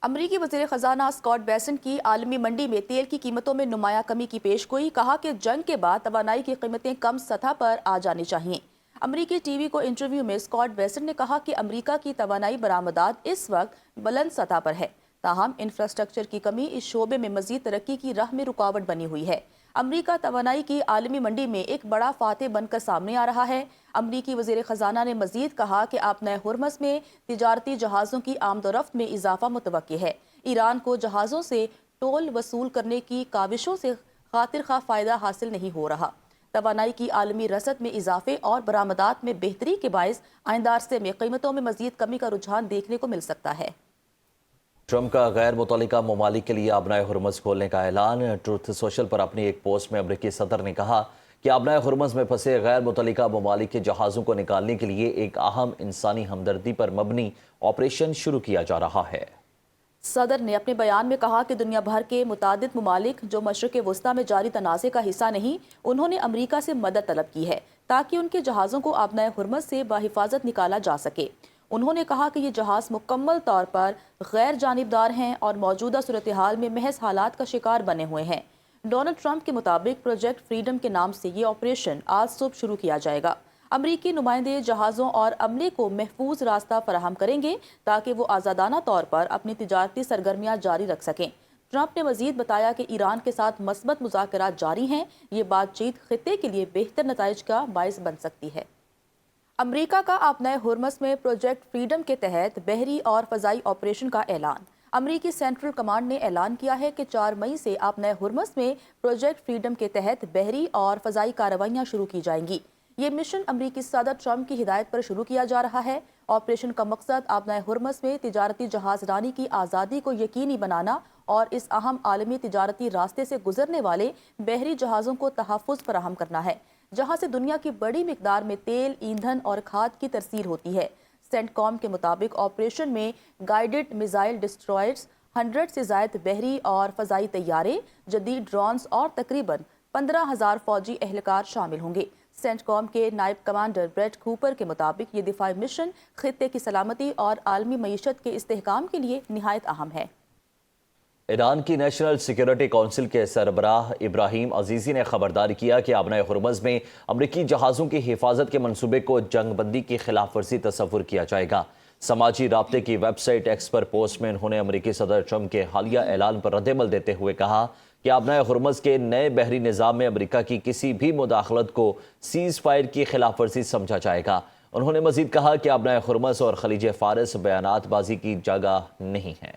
امریکی وزیر خزانہ اسکاٹ بیسنٹ کی عالمی منڈی میں تیل کی قیمتوں میں نمایاں کمی کی پیش گوئی، کہا کہ جنگ کے بعد توانائی کی قیمتیں کم سطح پر آ جانی چاہیے۔ امریکی ٹی وی کو انٹرویو میں اسکاٹ بیسنٹ نے کہا کہ امریکہ کی توانائی برآمدات اس وقت بلند سطح پر ہے، تاہم انفراسٹرکچر کی کمی اس شعبے میں مزید ترقی کی راہ میں رکاوٹ بنی ہوئی ہے۔ امریکہ توانائی کی عالمی منڈی میں ایک بڑا فاتح بن کر سامنے آ رہا ہے۔ امریکی وزیر خزانہ نے مزید کہا کہ آبنائے ہرمز میں تجارتی جہازوں کی آمد و رفت میں اضافہ متوقع ہے۔ ایران کو جہازوں سے ٹول وصول کرنے کی کاوشوں سے خاطر خواہ فائدہ حاصل نہیں ہو رہا۔ توانائی کی عالمی رسد میں اضافے اور برآمدات میں بہتری کے باعث آئندہ عرصے میں قیمتوں میں مزید کمی کا رجحان دیکھنے کو مل سکتا ہے۔ ٹرمپ کا غیر متعلقہ ممالک کے لیے آبنائے ہرمز کھولنے کا اعلان۔ ٹروتھ سوشل پر اپنی ایک پوسٹ میں امریکی صدر نے کہا کہ آبنائے ہرمز میں پھنسے غیر متعلقہ ممالک کے جہازوں کو نکالنے کے لیے ایک اہم انسانی ہمدردی پر مبنی آپریشن شروع کیا جا رہا ہے۔ صدر نے اپنے بیان میں کہا کہ دنیا بھر کے متعدد ممالک جو مشرق وسطیٰ میں جاری تنازع کا حصہ نہیں، انہوں نے امریکہ سے مدد طلب کی ہے تاکہ ان کے جہازوں کو آبنائے ہرمز سے بحفاظت نکالا جا سکے۔ انہوں نے کہا کہ یہ جہاز مکمل طور پر غیر جانبدار ہیں اور موجودہ صورتحال میں محض حالات کا شکار بنے ہوئے ہیں۔ ڈونلڈ ٹرمپ کے مطابق پروجیکٹ فریڈم کے نام سے یہ آپریشن آج صبح شروع کیا جائے گا۔ امریکی نمائندے جہازوں اور عملے کو محفوظ راستہ فراہم کریں گے تاکہ وہ آزادانہ طور پر اپنی تجارتی سرگرمیاں جاری رکھ سکیں۔ ٹرمپ نے مزید بتایا کہ ایران کے ساتھ مثبت مذاکرات جاری ہیں، یہ بات چیت خطے کے لیے بہتر نتائج کا باعث بن سکتی ہے۔ امریکہ کا آبنائے ہرمز میں پروجیکٹ فریڈم کے تحت بحری اور فضائی آپریشن کا اعلان۔ امریکی سینٹرل کمانڈ نے اعلان کیا ہے کہ 4 مئی سے آبنائے ہرمز میں پروجیکٹ فریڈم کے تحت بحری اور فضائی کارروائیاں شروع کی جائیں گی۔ یہ مشن امریکی صدر ٹرمپ کی ہدایت پر شروع کیا جا رہا ہے۔ آپریشن کا مقصد آبنائے ہرمز میں تجارتی جہاز رانی کی آزادی کو یقینی بنانا اور اس اہم عالمی تجارتی راستے سے گزرنے والے بحری جہازوں کو تحفظ فراہم کرنا ہے، جہاں سے دنیا کی بڑی مقدار میں تیل، ایندھن اور کھاد کی ترسیل ہوتی ہے۔ سینٹ کام کے مطابق آپریشن میں گائیڈڈ میزائل ڈسٹرائرز، 100 سے زائد بحری اور فضائی طیارے، جدید ڈرونز اور تقریباً 15,000 فوجی اہلکار شامل ہوں گے۔ سینٹ کام کے نائب کمانڈر بریٹ کوپر کے مطابق یہ دفاعی مشن خطے کی سلامتی اور عالمی معیشت کے استحکام کے لیے نہایت اہم ہے۔ ایران کی نیشنل سیکیورٹی کونسل کے سربراہ ابراہیم عزیزی نے خبردار کیا کہ آبنائے ہرمز میں امریکی جہازوں کی حفاظت کے منصوبے کو جنگ بندی کی خلاف ورزی تصور کیا جائے گا۔ سماجی رابطے کی ویب سائٹ ایکس پر پوسٹ میں انہوں نے امریکی صدر ٹرمپ کے حالیہ اعلان پر رد عمل دیتے ہوئے کہا کہ آبنائے ہرمز کے نئے بحری نظام میں امریکہ کی کسی بھی مداخلت کو سیز فائر کی خلاف ورزی سمجھا جائے گا۔ انہوں نے مزید کہا کہ آبنائے ہرمز اور خلیج فارس بیانات بازی کی جگہ نہیں ہے۔